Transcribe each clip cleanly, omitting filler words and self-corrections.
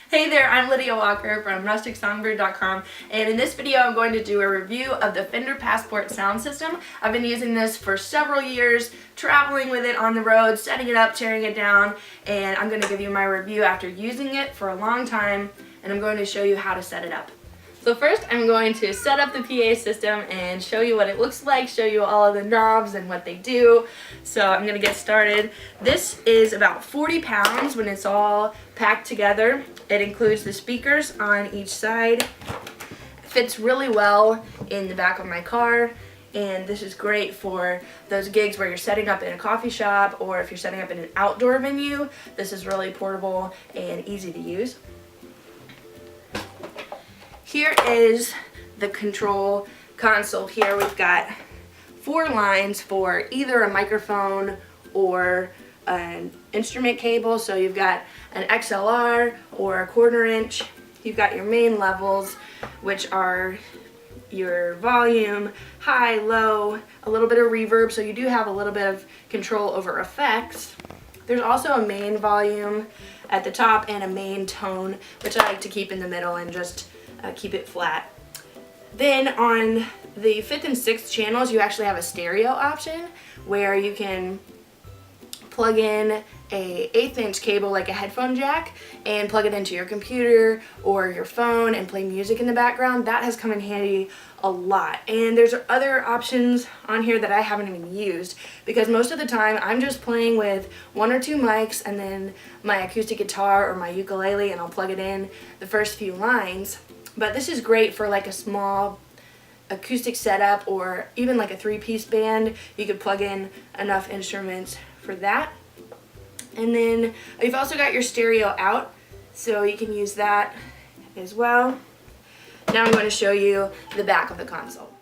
Hey there, I'm Lydia Walker from rusticsongbird.com, and in this video I'm going to do a review of the Fender Passport sound system. I've been using this for several years, traveling with it on the road, setting it up, tearing it down, and I'm going to give you my review after using it for a long time, and I'm going to show you how to set it up. So first I'm going to set up the PA system and show you what it looks like, show you all of the knobs and what they do. So I'm going to get started. This is about 40 pounds when it's all packed together. It includes the speakers on each side. It fits really well in the back of my car, and this is great for those gigs where you're setting up in a coffee shop or if you're setting up in an outdoor venue. This is really portable and easy to use. Here is the control console. Here we've got 4 lines for either a microphone or an instrument cable. So you've got an XLR or a 1/4 inch. You've got your main levels, which are your volume, high, low, a little bit of reverb, so you do have a little bit of control over effects. There's also a main volume at the top and a main tone, which I like to keep in the middle and just keep it flat. Then on the 5th and 6th channels, you actually have a stereo option where you can plug in a 1/8 inch cable like a headphone jack and plug it into your computer or your phone and play music in the background. That has come in handy a lot. And there's other options on here that I haven't even used because most of the time I'm just playing with 1 or 2 mics and then my acoustic guitar or my ukulele, and I'll plug it in the first few lines. But this is great for like a small acoustic setup or even like a 3-piece band. You could plug in enough instruments for that. And then you've also got your stereo out, so you can use that as well. Now I'm going to show you the back of the console.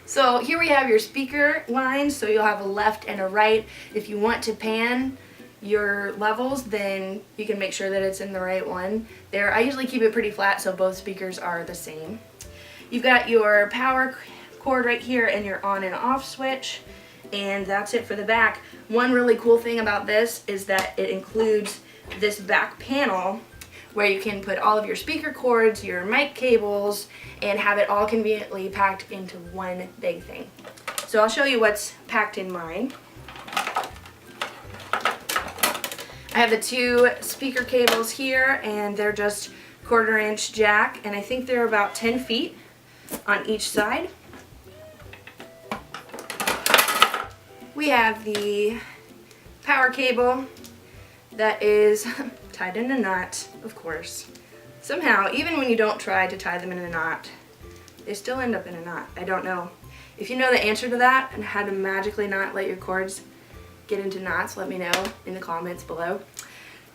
So here we have your speaker lines, so you'll have a left and a right. If you want to pan your levels, then you can make sure that it's in the right one. There, I usually keep it pretty flat so both speakers are the same. You've got your power cord right here and your on and off switch, and that's it for the back. One really cool thing about this is that it includes this back panel where you can put all of your speaker cords, your mic cables, and have it all conveniently packed into one big thing. So I'll show you what's packed in mine. I have the 2 speaker cables here, and they're just 1/4 inch jack, and I think they're about 10 feet on each side. We have the power cable that is tied in a knot, of course. Somehow, even when you don't try to tie them in a knot, they still end up in a knot. I don't know. If you know the answer to that and how to magically not let your cords get into knots, let me know in the comments below.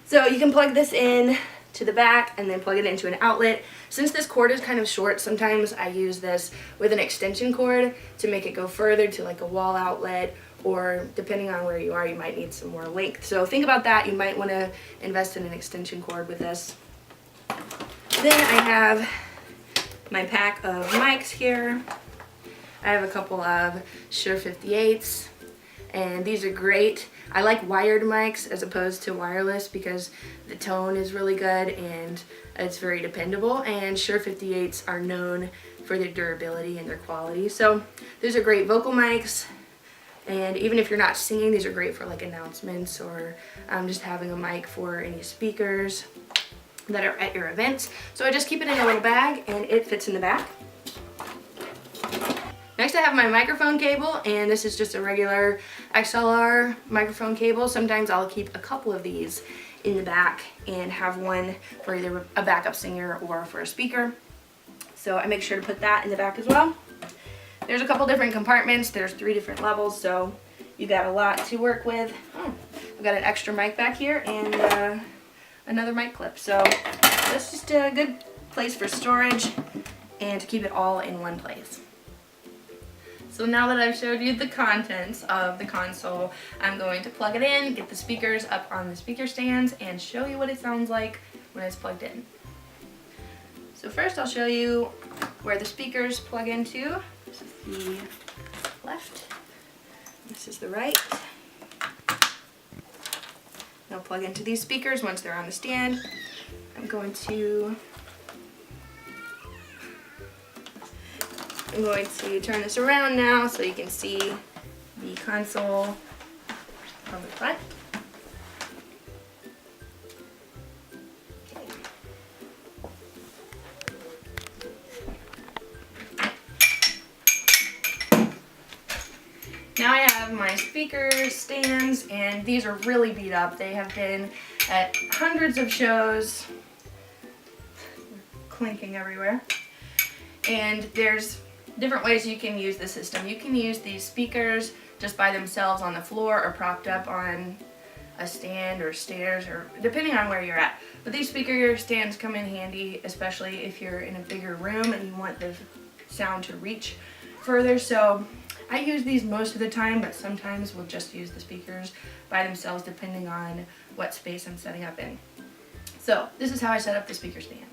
So you can plug this in to the back and then plug it into an outlet. Since this cord is kind of short, sometimes I use this with an extension cord to make it go further to like a wall outlet, or depending on where you are, you might need some more length. So think about that. You might want to invest in an extension cord with this. Then I have my pack of mics here. I have a couple of Shure 58s. And these are great. I like wired mics as opposed to wireless because the tone is really good and it's very dependable, and Shure 58s are known for their durability and their quality. So these are great vocal mics, and even if you're not singing, these are great for like announcements or just having a mic for any speakers that are at your events. So I just keep it in a little bag and it fits in the back. Next I have my microphone cable, and this is just a regular XLR microphone cable. Sometimes I'll keep a couple of these in the back and have one for either a backup singer or for a speaker. So I make sure to put that in the back as well. There's a couple different compartments. There's 3 different levels, so you got a lot to work with. I've got an extra mic back here and another mic clip. So that's just a good place for storage and to keep it all in one place. So now that I've showed you the contents of the console, I'm going to plug it in, get the speakers up on the speaker stands, and show you what it sounds like when it's plugged in. So first I'll show you where the speakers plug into. This is the left, this is the right. They'll plug into these speakers once they're on the stand. I'm going to turn this around now so you can see the console on the front. Now I have my speaker stands, and these are really beat up. They have been at hundreds of shows, clinking everywhere. And there's different ways you can use the system. You can use these speakers just by themselves on the floor or propped up on a stand or stairs, or depending on where you're at. But these speaker stands come in handy, especially if you're in a bigger room and you want the sound to reach further. So I use these most of the time, but sometimes we'll just use the speakers by themselves depending on what space I'm setting up in. So this is how I set up the speaker stands.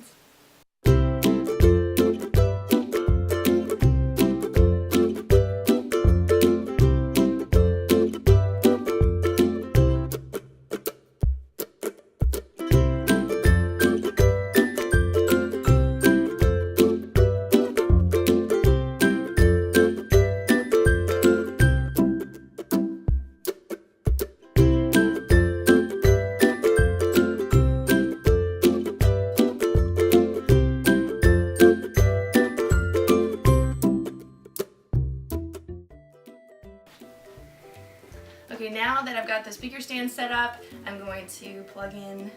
Okay, now that I've got the speaker stand set up, I'm going to plug in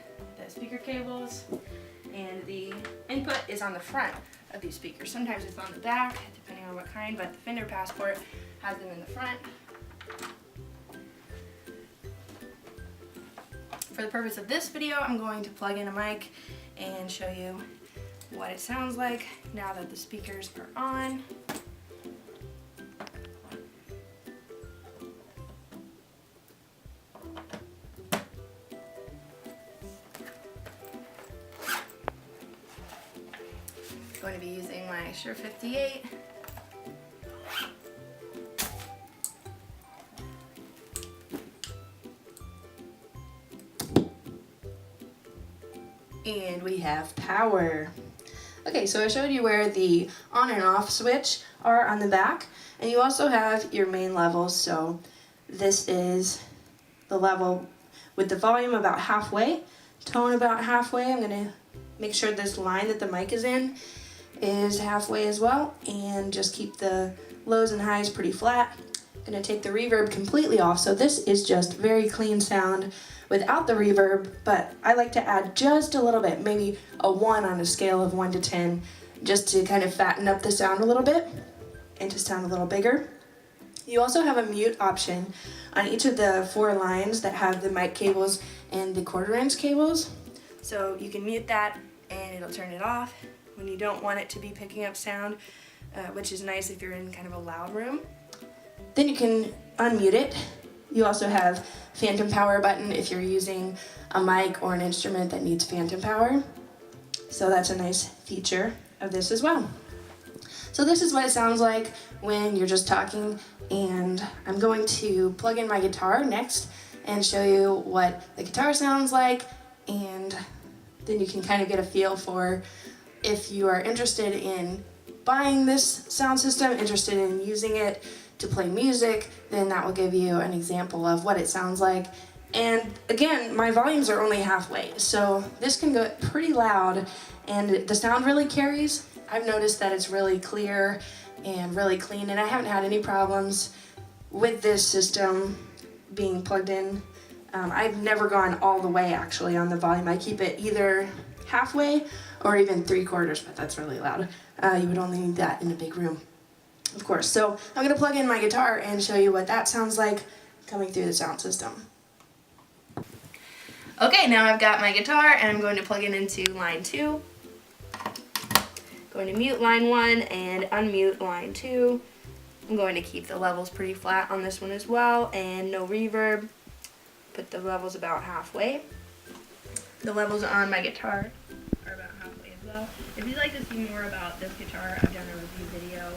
the speaker cables, and the input is on the front of these speakers. Sometimes it's on the back, depending on what kind, but the Fender Passport has them in the front. For the purpose of this video, I'm going to plug in a mic and show you what it sounds like now that the speakers are on. Going to be using my Shure 58. And we have power. Okay, so I showed you where the on and off switch are on the back, and you also have your main levels. So this is the level with the volume about halfway, tone about halfway. I'm gonna make sure this line that the mic is in is halfway as well, and just keep the lows and highs pretty flat. I'm gonna take the reverb completely off, so this is just very clean sound without the reverb, but I like to add just a little bit, maybe a 1 on a scale of 1 to 10, just to kind of fatten up the sound a little bit and to sound a little bigger. You also have a mute option on each of the 4 lines that have the mic cables and the 1/4 inch cables. So you can mute that and it'll turn it off when you don't want it to be picking up sound, which is nice if you're in kind of a loud room. Then you can unmute it. You also have phantom power button if you're using a mic or an instrument that needs phantom power. So that's a nice feature of this as well. So this is what it sounds like when you're just talking, and I'm going to plug in my guitar next and show you what the guitar sounds like, and then you can kind of get a feel for if you are interested in buying this sound system, interested in using it to play music, then that will give you an example of what it sounds like. And again, my volumes are only halfway, so this can go pretty loud and the sound really carries. I've noticed that it's really clear and really clean, and I haven't had any problems with this system being plugged in. I've never gone all the way actually on the volume. I keep it either halfway or even 3/4, but that's really loud. You would only need that in a big room, of course. So I'm gonna plug in my guitar and show you what that sounds like coming through the sound system. Okay, now I've got my guitar and I'm going to plug it into line 2. Going to mute line 1 and unmute line 2. I'm going to keep the levels pretty flat on this one as well, and no reverb. Put the levels about halfway. The levels on my guitar are about halfway as well. If you'd like to see more about this guitar, I've done a review video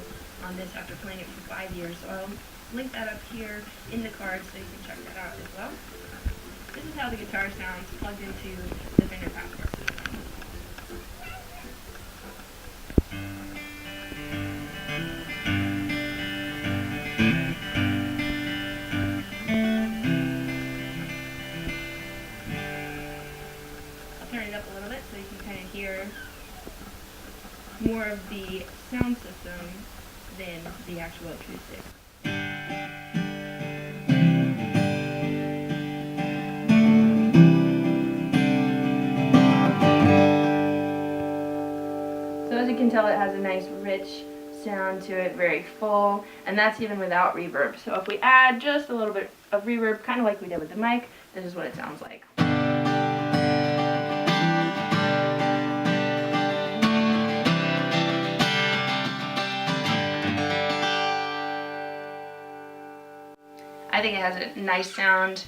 on this after playing it for 5 years, so I'll link that up here in the card so you can check that out as well. This is how the guitar sounds plugged into the Fender Passport system. it up a little bit so you can kind of hear more of the sound system than the actual acoustic. So as you can tell, it has a nice rich sound to it, very full, and that's even without reverb. So if we add just a little bit of reverb, kind of like we did with the mic, this is what it sounds like. I think it has a nice sound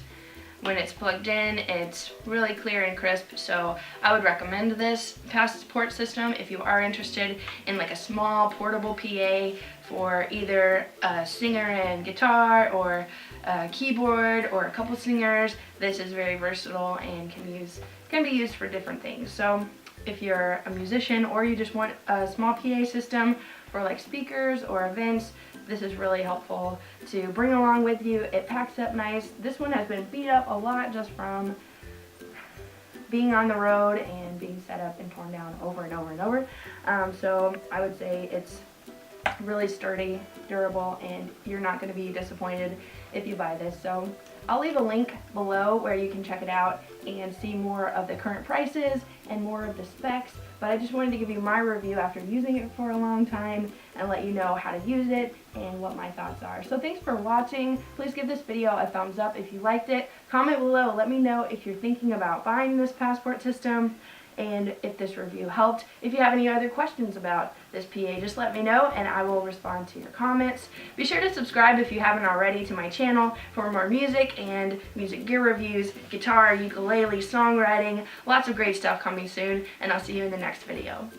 when it's plugged in. It's really clear and crisp, so I would recommend this Passport system if you are interested in like a small portable PA for either a singer and guitar or a keyboard or a couple singers. This is very versatile and can be used for different things. So if you're a musician or you just want a small PA system for like speakers or events, this is really helpful to bring along with you. It packs up nice. This one has been beat up a lot just from being on the road and being set up and torn down over and over and over. So I would say it's really sturdy, durable, and you're not going to be disappointed if you buy this. So I'll leave a link below where you can check it out and see more of the current prices and more of the specs. But I just wanted to give you my review after using it for a long time and let you know how to use it and what my thoughts are. So thanks for watching. Please give this video a thumbs up if you liked it. Comment below, let me know if you're thinking about buying this Passport system and if this review helped. If you have any other questions about this PA, just let me know and I will respond to your comments. Be sure to subscribe if you haven't already to my channel for more music and music gear reviews, guitar, ukulele, songwriting, lots of great stuff coming soon, and I'll see you in the next video.